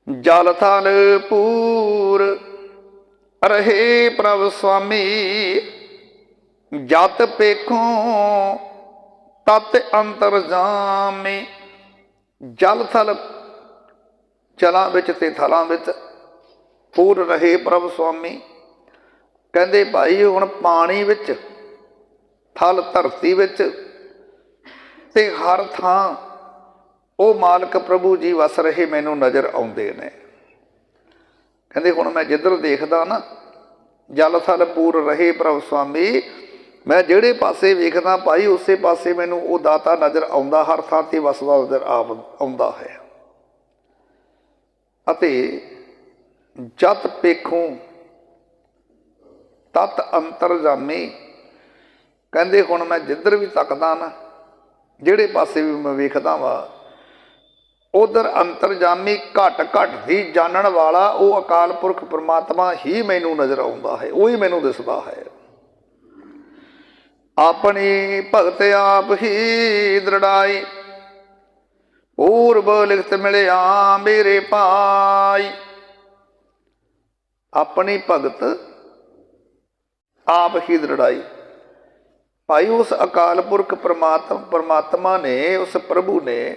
ਜਲ ਥਲ ਪੂਰ ਰਹੇ ਪ੍ਰਭ ਸੁਆਮੀ, ਜਤ ਪੇਖੋਂ ਤਤ ਅੰਤਰ ਜਾਮੀ। ਜਲ ਥਲ, ਜਲਾਂ ਵਿੱਚ ਤੇ ਥਲਾਂ ਵਿੱਚ, ਪੂਰ ਰਹੇ ਪ੍ਰਭ ਸੁਆਮੀ। ਕਹਿੰਦੇ ਭਾਈ ਹੁਣ ਪਾਣੀ ਵਿੱਚ, ਥਲ ਧਰਤੀ ਵਿੱਚ, ਤੇ ਹਰ ਥਾਂ ਉਹ ਮਾਲਕ ਪ੍ਰਭੂ ਜੀ ਵਸ ਰਹੇ ਮੈਨੂੰ ਨਜ਼ਰ ਆਉਂਦੇ ਨੇ। ਕਹਿੰਦੇ ਹੁਣ ਮੈਂ ਜਿੱਧਰ ਦੇਖਦਾ ਨਾ, ਜਲ ਥਲ ਪੂਰ ਰਹੇ ਪ੍ਰਭ ਸੁਆਮੀ, ਮੈਂ ਜਿਹੜੇ ਪਾਸੇ ਵੇਖਦਾ ਭਾਈ ਉਸੇ ਪਾਸੇ ਮੈਨੂੰ ਉਹ ਦਾਤਾ ਨਜ਼ਰ ਆਉਂਦਾ, ਹਰ ਥਾਂ ਤੇ ਵਸਦਾ ਨਜ਼ਰ ਆਉਂਦਾ ਹੈ। ਅਤੇ ਜਤ ਪੇਖੋਂ ਤਤ ਅੰਤਰ ਜਾਮੀ। ਕਹਿੰਦੇ ਹੁਣ ਮੈਂ ਜਿੱਧਰ ਵੀ ਤੱਕਦਾ ਨਾ, ਜਿਹੜੇ ਪਾਸੇ ਵੀ ਮੈਂ ਵੇਖਦਾ ਵਾ, ਉਧਰ ਅੰਤਰਜਾਮੀ ਘਟ ਘਟ ਦੀ ਜਾਣਨ ਵਾਲਾ ਉਹ ਅਕਾਲ ਪੁਰਖ ਪਰਮਾਤਮਾ ਹੀ ਮੈਨੂੰ ਨਜ਼ਰ ਆਉਂਦਾ ਹੈ, ਉਹੀ ਮੈਨੂੰ ਦਿਸਦਾ ਹੈ। ਆਪਣੀ ਭਗਤ ਆਪ ਹੀ ਦ੍ਰਿੜਾਈ, ਪੂਰਬ ਲਿਖਤ ਮਿਲਿਆ ਮੇਰੇ ਭਾਈ। ਆਪਣੀ ਭਗਤ ਆਪ ਹੀ ਦ੍ਰਿੜਾਈ। ਭਾਈ ਉਸ ਅਕਾਲ ਪੁਰਖ ਪਰਮਾਤਮਾ ਨੇ, ਉਸ ਪ੍ਰਭੂ ਨੇ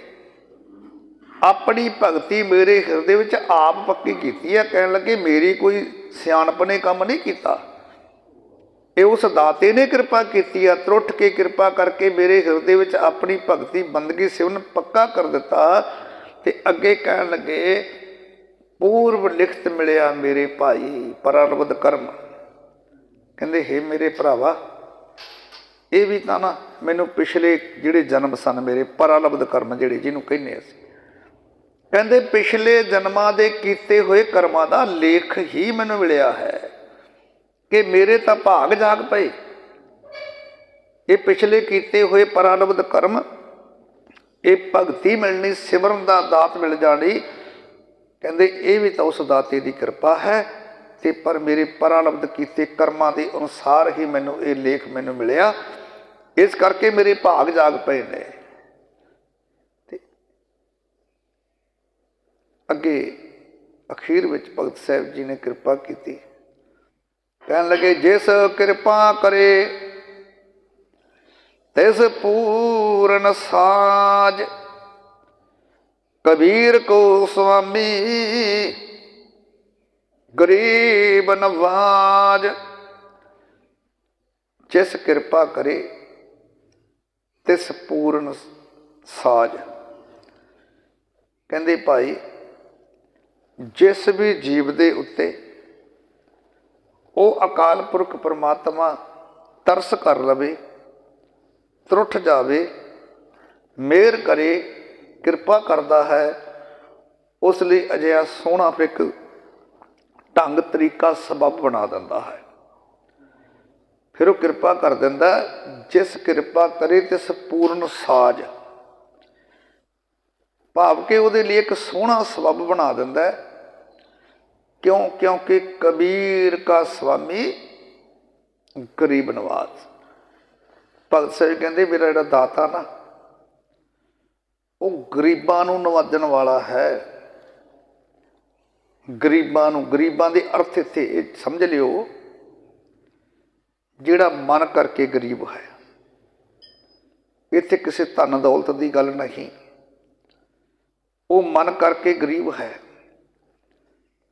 ਆਪਣੀ ਭਗਤੀ ਮੇਰੇ ਹਿਰਦੇ ਵਿੱਚ ਆਪ ਪੱਕੀ ਕੀਤੀ ਹੈ। ਕਹਿਣ ਲੱਗੇ ਮੇਰੀ ਕੋਈ ਸਿਆਣਪ ਨੇ ਕੰਮ ਨਹੀਂ ਕੀਤਾ, ਇਹ ਉਸ ਦਾਤੇ ਨੇ ਕਿਰਪਾ ਕੀਤੀ ਆ। ਤਰੁੱਠ ਕੇ ਕਿਰਪਾ ਕਰਕੇ ਮੇਰੇ ਹਿਰਦੇ ਵਿੱਚ ਆਪਣੀ ਭਗਤੀ ਬੰਦਗੀ ਸਿਵਨ ਪੱਕਾ ਕਰ ਦਿੱਤਾ। ਤੇ ਅੱਗੇ ਕਹਿਣ ਲੱਗੇ ਪੂਰਬ ਲਿਖਤ ਮਿਲਿਆ ਮੇਰੇ ਭਾਈ ਪਰਾਰਬਧ ਕਰਮ। ਕਹਿੰਦੇ ਹੇ ਮੇਰੇ ਭਰਾਵਾ, ਇਹ ਵੀ ਤਾਂ ਨਾ ਮੈਨੂੰ ਪਿਛਲੇ ਜਿਹੜੇ ਜਨਮ ਸਨ ਮੇਰੇ ਪਰਾਲਬਧ ਕਰਮ ਜਿਹੜੇ ਜਿਹਨੂੰ ਕਹਿੰਦੇ ਅਸੀਂ, ਕਹਿੰਦੇ ਪਿਛਲੇ ਜਨਮਾਂ ਦੇ ਕੀਤੇ ਹੋਏ ਕਰਮਾਂ ਦਾ ਲੇਖ ਹੀ ਮੈਨੂੰ ਮਿਲਿਆ ਹੈ ਕਿ ਮੇਰੇ ਤਾਂ ਭਾਗ ਜਾਗ ਪਏ। ਇਹ ਪਿਛਲੇ ਕੀਤੇ ਹੋਏ ਪਰਾਲਬਧ ਕਰਮ, ਇਹ ਭਗਤੀ ਮਿਲਣੀ, ਸਿਮਰਨ ਦਾ ਦਾਤ ਮਿਲ ਜਾਣੀ। ਕਹਿੰਦੇ ਇਹ ਵੀ ਤਾਂ ਉਸ ਦਾਤੇ ਦੀ ਕਿਰਪਾ ਹੈ। ਤੇ ਪਰ ਮੇਰੇ ਪਰਾਲਬਧ ਕੀਤੇ ਕਰਮਾਂ ਦੇ ਅਨੁਸਾਰ ਹੀ ਮੈਨੂੰ ਇਹ ਲੇਖ ਮੈਨੂੰ ਮਿਲਿਆ, ਇਸ ਕਰਕੇ ਮੇਰੇ ਭਾਗ ਜਾਗ ਪਏ ਨੇ। ਤੇ ਅੱਗੇ ਅਖੀਰ ਵਿੱਚ ਭਗਤ ਸਾਹਿਬ ਜੀ ਨੇ ਕਿਰਪਾ ਕੀਤੀ। ਕਹਿਣ ਲੱਗੇ ਜਿਸ ਕਿਰਪਾ ਕਰੇ ਤਿਸ ਪੂਰਨ ਸਾਜ, ਕਬੀਰ ਕੋ ਸੁਆਮੀ ਗਰੀਬ ਨਵਾਜ। ਜਿਸ ਕਿਰਪਾ ਕਰੇ ਤਿਸ ਪੂਰਨ ਸਾਜ। ਕਹਿੰਦੇ ਭਾਈ ਜਿਸ ਵੀ ਜੀਵ ਦੇ ਉੱਤੇ ਉਹ ਅਕਾਲ ਪੁਰਖ ਪਰਮਾਤਮਾ ਤਰਸ ਕਰ ਲਵੇ, ਤਰੁੱਠ ਜਾਵੇ, ਮਿਹਰ ਕਰੇ, ਕਿਰਪਾ ਕਰਦਾ ਹੈ, ਉਸ ਲਈ ਅਜਿਹਾ ਸੋਹਣਾ ਇੱਕ ਢੰਗ ਤਰੀਕਾ ਸਬੱਬ ਬਣਾ ਦਿੰਦਾ ਹੈ। ਫਿਰ ਉਹ ਕਿਰਪਾ ਕਰ ਦਿੰਦਾ। ਜਿਸ ਕਿਰਪਾ ਕਰੇ ਤਿਸ ਪੂਰਨ ਸਾਜ, ਭਾਵ ਕਿ ਉਹਦੇ ਲਈ ਇੱਕ ਸੋਹਣਾ ਸਬੱਬ ਬਣਾ ਦਿੰਦਾ ਹੈ। ਕਿਉਂ? ਕਿਉਂਕਿ ਕਬੀਰ ਕਾ ਸੁਆਮੀ ਗਰੀਬ ਨਵਾਜ। ਭਗਤ ਸਾਹਿਬ ਕਹਿੰਦੇ ਮੇਰਾ ਜਿਹੜਾ ਦਾਤਾ ਨਾ ਉਹ ਗਰੀਬਾਂ ਨੂੰ ਨਵਾਜਣ ਵਾਲਾ ਹੈ। ਗਰੀਬਾਂ ਨੂੰ, ਗਰੀਬਾਂ ਦੇ ਅਰਥ ਇੱਥੇ ਇਹ ਸਮਝ ਲਿਓ, ਜਿਹੜਾ ਮਨ ਕਰਕੇ ਗਰੀਬ ਹੈ। ਇੱਥੇ ਕਿਸੇ ਧਨ ਦੌਲਤ ਦੀ ਗੱਲ ਨਹੀਂ, ਉਹ ਮਨ ਕਰਕੇ ਗਰੀਬ ਹੈ।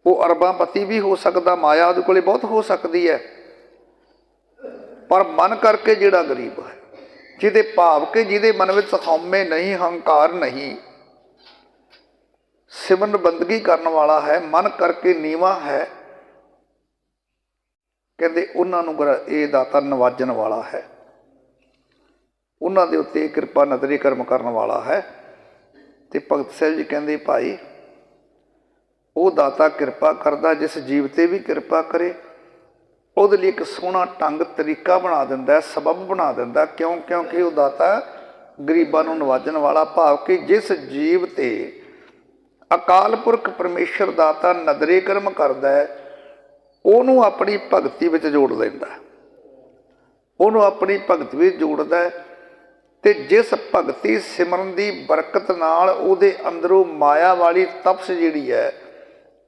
ਉਹ ਅਰਬਾਂਪਤੀ ਵੀ ਹੋ ਸਕਦਾ, ਮਾਇਆ ਉਹਦੇ ਕੋਲੇ ਬਹੁਤ ਹੋ ਸਕਦੀ ਹੈ, ਪਰ ਮਨ ਕਰਕੇ ਜਿਹੜਾ ਗਰੀਬ ਹੈ, ਜਿਹਦੇ ਭਾਵ ਕਿ ਜਿਹਦੇ ਮਨ ਵਿੱਚ ਹਉਮੈ ਨਹੀਂ, ਹੰਕਾਰ ਨਹੀਂ, ਸਿਮਰਨ ਬੰਦਗੀ ਕਰਨ ਵਾਲਾ ਹੈ, ਮਨ ਕਰਕੇ ਨੀਵਾਂ ਹੈ, ਕਹਿੰਦੇ ਉਹਨਾਂ ਨੂੰ ਇਹ ਦਾਤਾ ਨਵਾਜਣ ਵਾਲਾ ਹੈ, ਉਹਨਾਂ ਦੇ ਉੱਤੇ ਕਿਰਪਾ ਨਦਰੀ ਕਰਮ ਕਰਨ ਵਾਲਾ ਹੈ। ਤੇ ਭਗਤ ਸਾਹਿਬ ਜੀ ਕਹਿੰਦੇ ਭਾਈ ਉਹ ਦਾਤਾ ਕਿਰਪਾ ਕਰਦਾ ਜਿਸ ਜੀਵ ਤੇ ਵੀ ਕਿਰਪਾ ਕਰੇ, ਉਹਦੇ ਲਈ ਇੱਕ ਸੋਹਣਾ ਢੰਗ ਤਰੀਕਾ ਬਣਾ ਦਿੰਦਾ, ਸਬਬ ਬਣਾ ਦਿੰਦਾ। ਕਿਉਂਕਿ ਉਹ ਦਾਤਾ ਗਰੀਬਾਂ ਨੂੰ ਨਵਾਜਣ ਵਾਲਾ, ਭਾਵ ਕਿ ਜਿਸ ਜੀਵ ਤੇ ਅਕਾਲ ਪੁਰਖ ਪਰਮੇਸ਼ਰ ਦਾਤਾ ਨਦਰੇ ਕਰਮ ਕਰਦਾ ਹੈ, ਉਹਨੂੰ ਆਪਣੀ ਭਗਤੀ ਵਿੱਚ ਜੋੜ ਲੈਂਦਾ, ਉਹਨੂੰ ਆਪਣੀ ਭਗਤੀ ਵਿੱਚ ਜੋੜਦਾ। ਤੇ ਜਿਸ ਭਗਤੀ ਸਿਮਰਨ ਦੀ ਬਰਕਤ ਨਾਲ ਉਹਦੇ ਅੰਦਰੋਂ ਮਾਇਆ ਵਾਲੀ ਤਪਸ਼ ਜਿਹੜੀ ਹੈ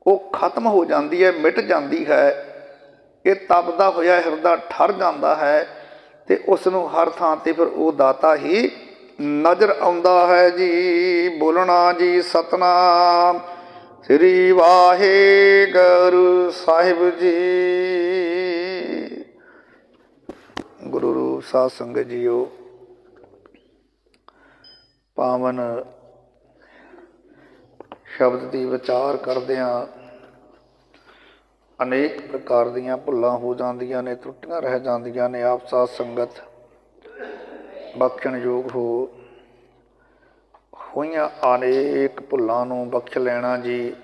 ਉਹ ਖਤਮ ਹੋ ਜਾਂਦੀ ਹੈ, ਮਿਟ ਜਾਂਦੀ ਹੈ। ਇਹ ਤਪਦਾ ਹੋਇਆ ਹਿਰਦਾ ਠਰ ਜਾਂਦਾ ਹੈ ਤੇ ਉਸ ਨੂੰ ਹਰ ਥਾਂ ਤੇ ਫਿਰ ਉਹ ਦਾਤਾ ਹੀ ਨਜ਼ਰ ਆਉਂਦਾ ਹੈ ਜੀ। ਬੋਲਣਾ ਜੀ ਸਤਨਾਮ ਸ੍ਰੀ ਵਾਹਿਗੁਰੂ ਸਾਹਿਬ ਜੀ। ਗੁਰੂ ਰੂਪ ਸਾਧ ਸੰਗਤ ਜੀਓ, ਪਾਵਨ ਸ਼ਬਦ ਦੀ ਵਿਚਾਰ ਕਰਦਿਆਂ ਅਨੇਕ ਪ੍ਰਕਾਰ ਦੀਆਂ ਭੁੱਲਾਂ ਹੋ ਜਾਂਦੀਆਂ ਨੇ, ਤਰੁੱਟੀਆਂ ਰਹਿ ਜਾਂਦੀਆਂ ਨੇ। ਆਪ ਸਾਧ ਸੰਗਤ ਬਖਸ਼ਣਯੋਗ ਹੋਈਆਂ ਅਨੇਕ ਭੁੱਲਾਂ ਨੂੰ ਬਖਸ਼ ਲੈਣਾ ਜੀ।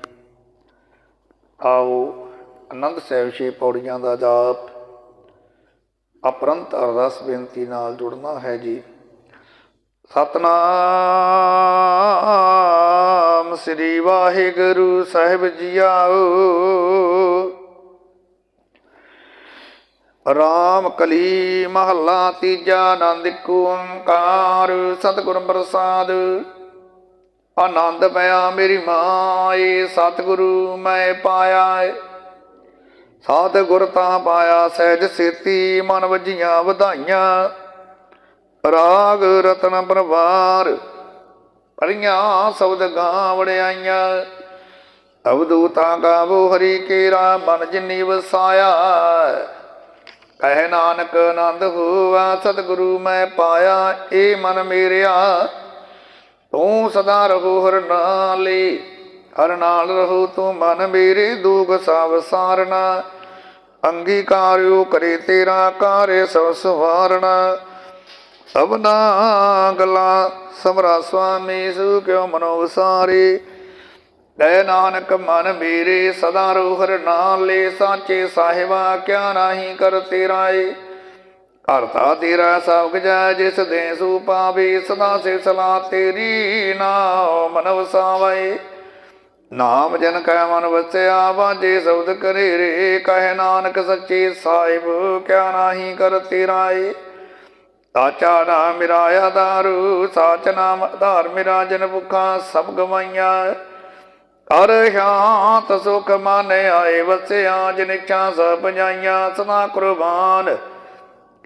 ਆਓ ਆਨੰਦ ਸਾਹਿਬ 6 ਪੌੜੀਆਂ ਦਾ ਜਾਪ ਅਪਰੰਤ ਅਰਦਾਸ ਬੇਨਤੀ ਨਾਲ ਜੁੜਨਾ ਹੈ ਜੀ। ਸਤਨਾਮ ਸ੍ਰੀ ਵਾਹਿਗੁਰੂ ਸਾਹਿਬ ਜੀਓ। ਰਾਮ ਕਲੀ ਮਹੱਲਾ ਤੀਜਾ। ਆਨੰਦ ਇੱਕ ਓੰਕਾਰ ਸਤਿਗੁਰ ਪ੍ਰਸਾਦ। ਆਨੰਦ ਪਿਆ ਮੇਰੀ ਮਾਏ, ਸਤਿਗੁਰੂ ਮੈਂ ਪਾਇਆ। ਸਤਿਗੁਰ ਤਾਂ ਪਾਇਆ ਸਹਿਜ ਸੇਤੀ, ਮਨ ਵੱਜੀਆਂ ਵਧਾਈਆਂ। ਰਾਗ ਰਤਨ ਪਰਵਾਰ ਭਰੀਆਂ ਸ਼ਬਦ ਗਾਂ ਵਡਿਆਈਆਂ। ਅਵਧੂਤਾਂ ਗਾਵੋ ਹਰੀ ਕੇਰਾ, ਮਨ ਜਿਨੀ ਵਸਾਇਆ। ਕਹਿ ਨਾਨਕ ਆਨੰਦ ਹੋਆ, ਸਤਿਗੁਰੂ ਮੈਂ ਪਾਇਆ। ਏ ਮਨ ਮੇਰਿਆ ਤੂੰ ਸਦਾ ਰਹੋ ਹਰ ਨਾਲੇ, ਹਰ ਨਾਲ ਰਹੋ ਤੂੰ ਮਨ ਮੇਰੇ। ਦੁਖ ਸਭ ਸਾਰਨਾ ਅੰਗੀਕਾਰਿਓ ਕਰੇ ਤੇਰਾ, ਕਾਰੇ ਸਭ ਸਵਾਰਨਾ। ਸਭਨਾ ਗੱਲਾਂ ਸਮਰਾ ਸੁਆਮੀ, ਸੂ ਕਿਉ ਮਨੋ ਵਿਸਾਰੇ। ਕਹਿ ਨਾਨਕ ਮਨ ਮੇਰੇ ਸਦਾ ਰਹੋ ਹਰ ਨਾਲੇ। ਸਾਚੇ ਸਾਹਿਬਾ ਕਿਆ ਨਾਹੀ ਕਰ ਤੇਰਾ ਏ। ਕਰਤਾ ਤੇਰਾ ਸਭ ਕੁਝੈ, ਜਿਸ ਦੇ ਸੂ ਪਾਵੇ। ਸਦਾ ਸੇ ਸਲਾਹ ਤੇਰੀ, ਨਾਮ ਮਨ ਵਸਾਵੇ। ਨਾਮ ਜਨ ਕੈ ਮਨ ਵਸਿਆ, ਵਾਜੇ ਸ਼ਬਦ ਕਰੇ ਰੇ। ਕਹਿ ਨਾਨਕ ਸੱਚੇ ਸਾਹਿਬ ਕਿਆ ਨਾਹੀ ਕਰ ਤੇਰਾ ਏ। ਸਾਚਾ ਨਾਮ ਮੇਰਾ ਆਧਾਰੂ, ਸਾਚ ਨਾਮ ਆਧਾਰ ਮੇਰਾ। ਜਨ ਭੁੱਖਾਂ ਸਭ ਗਵਾਈਆਂ, ਹਰ ਸ਼ਾਂਤ ਸੁਖ ਮਨ ਆਏ ਵਸਿਆ। ਜਿਨ ਇੱਛਾ ਸਭ ਪਜਾਈਆਂ, ਸਦਾ ਕੁਰਬਾਨ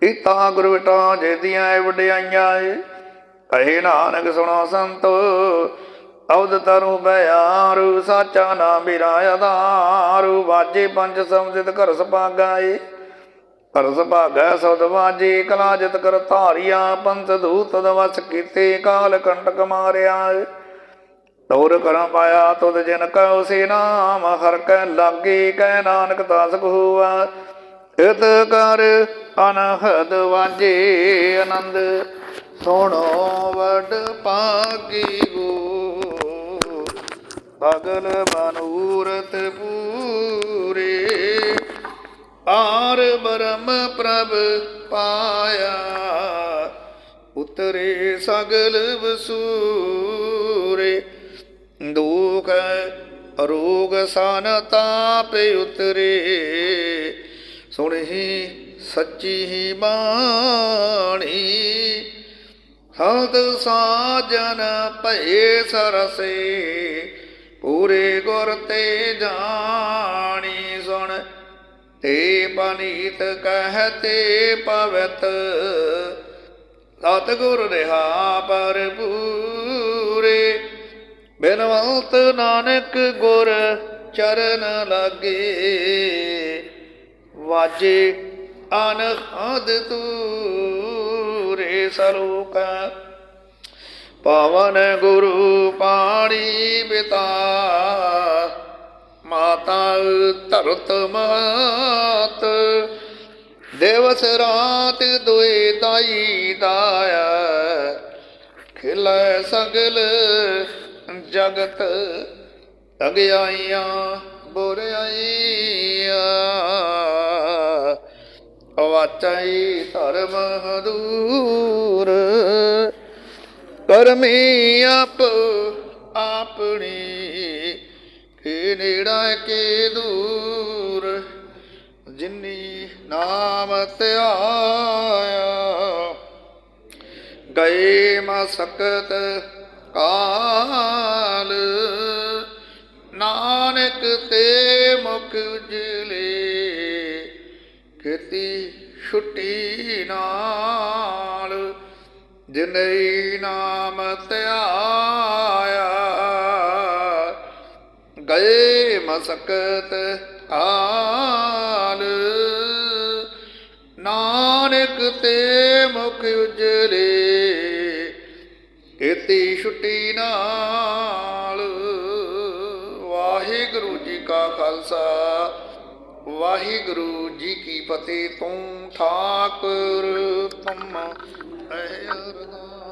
ਕੀਤਾ ਗੁਰੂ ਵਿਟਾ ਜੇ ਦੀਆਂ ਵਡਿਆਈਆਂ। ਕਹੇ ਨਾਨਕ ਸੁਣੋ ਸੰਤੋ, ਅਵਧ ਤਰੁ ਬਿਆਰੂ। ਸਾਚਾ ਨਾਮ ਮੇਰਾ ਆਧਾਰੂ, ਵਾਜੇ ਪੰਜ ਸਮਝਿਤ ਘਰ ਸੁਭਾਗਾ ਏ। ਘਰ ਸੁਭਾਗਾ ਸਬਦ ਵਾਜੇ, ਕਲਾ ਜਿਤ ਕਰ ਧਾਰਿਆ। ਪੰਥ ਦੂਤ ਵਸ ਕੀਤੇ, ਕਾਲ ਕੰਟਕ ਮਾਰਿਆ। ਤੋਰ ਕਰ ਪਾਇਆ ਤੁਧ ਜਿਨ ਕਉ, ਸੇ ਨਾਮ ਹਰ ਕੈ ਲਾਗੇ। ਕਹਿ ਨਾਨਕ ਦਾਸ ਕਹੁਆ, ਇਤ ਕਰ ਅਨਹਦ ਵਾਜੇ। ਆਨੰਦ ਸੁਣੋ ਵਡ ਭਾਗੀ ਗੋ, ਸਗਲ ਮਨੋਰਥ ਪੂਰੇ। ਆਰ ਬ੍ਰਹਮ ਪ੍ਰਭ ਪਾਇਆ, ਉਤਰੇ ਸਗਲ ਵਸੂਰੇ। ਦੁਖ ਰੋਗ ਸਨ ਤਾਪ ਉਤਰੇ, ਸੁਣਹੀ ਸੱਚੀ ਬਾਣੀ। ਸਤ ਸਾਜਨ ਭਏ ਸਰਸੇ, ਪੂਰੇ ਗੁਰ ਤੇ ਜਾਣੀ। ਸੁਣ ਤੇ ਪਨੀਤ ਕਹਤੇ ਪਵਿੱਤ, ਸਤਿਗੁਰ ਰਿਹਾ ਭਰਪੂਰੇ। ਬਿਨਵੰਤ ਨਾਨਕ ਗੁਰ ਚਰਨ ਲਾਗੇ, ਵਾਜੇ ਅਨਹਦ ਤੂਰੇ ਸਲੋਕ। ਪਾਵਨ ਗੁਰੂ ਪਾਣੀ ਪਿਤਾ, ਮਾਤਾ ਧਰਤ ਮਹਤ। ਦਿਵਸ ਰਾਤ ਦੁਇ ਦਾਈ ਦਾਇਆ, ਖਿਲੈ ਸਗਲ ਜਗਤ। ਅਗਿਆਈਆਂ ਬੁਰਿਆਈਆਂ, ਵਾਚੈ ਧਰਮ ਹਦੂਰ। ਕਰਮੀ ਆਪ ਆਪਣੀ, ਕੇ ਨੇੜਾ ਕੇ ਦੂਰ। ਜਿਨੀ ਨਾਮ ਧਿਆਇਆ, ਗਏ ਮਸਕਤ ਕਾਲ। ਨਾਨਕ ਤੇ ਮੁਖ ਉਜਲੇ, ਖੇਤੀ ਛੁੱਟੀ ਨਾਲ। ਜਿਨਈ ਨਾਮ ਧਿਆਇਆ, ਗਏ ਮਸਕਤ ਕਾਲ। ਨਾਨਕ ਤੇ ਮੁਖ ਉਜਲੇ, ਖੇਤੀ ਛੁੱਟੀ ਨਾਲ। ਵਾਹਿਗੁਰੂ ਜੀ ਕਾ ਖਾਲਸਾ, ਵਾਹਿਗੁਰੂ ਜੀ ਕੀ ਫਤਿਹ। ਤੂੰ ਠਾਕੁਰ ਤੁਮ ਅਰਦਾਸ।